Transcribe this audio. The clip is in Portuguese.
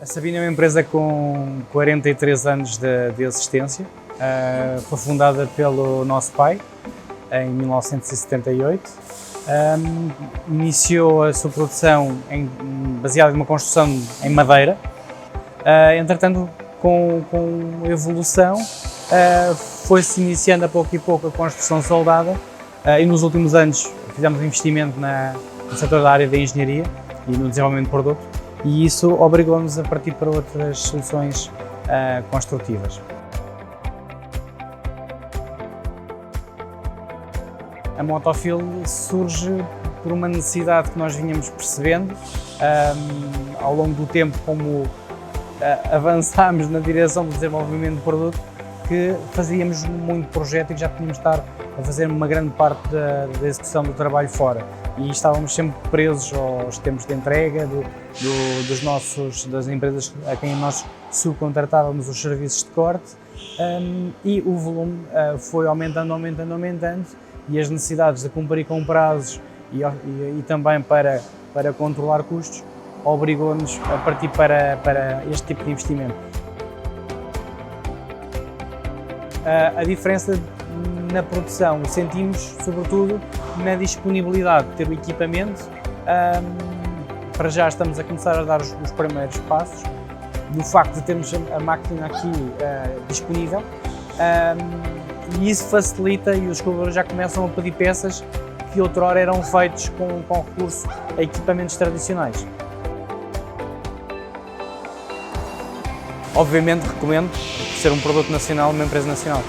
A Sabina é uma empresa com 43 anos de existência. Foi fundada pelo nosso pai em 1978. Iniciou a sua produção baseada numa construção em madeira. Entretanto, com evolução, foi-se iniciando a pouco e pouco a construção soldada e nos últimos anos fizemos investimento no setor da área da engenharia e no desenvolvimento de produto, e isso obrigou-nos a partir para outras soluções construtivas. A Motofil surge por uma necessidade que nós vinhamos percebendo ao longo do tempo, como avançámos na direção do desenvolvimento de produto, que fazíamos muito projeto e que já podíamos estar a fazer uma grande parte da execução do trabalho fora, e estávamos sempre presos aos tempos de entrega das empresas a quem nós subcontratávamos os serviços de corte, e o volume foi aumentando, e as necessidades de cumprir com prazos e também para controlar custos obrigou-nos a partir para este tipo de investimento. A diferença na produção sentimos sobretudo na disponibilidade de ter o equipamento. Para já estamos a começar a dar os primeiros passos, no facto de termos a máquina aqui disponível, e isso facilita, e os colaboradores já começam a pedir peças que outrora eram feitos com recurso a equipamentos tradicionais. Obviamente recomendo ser um produto nacional, uma empresa nacional.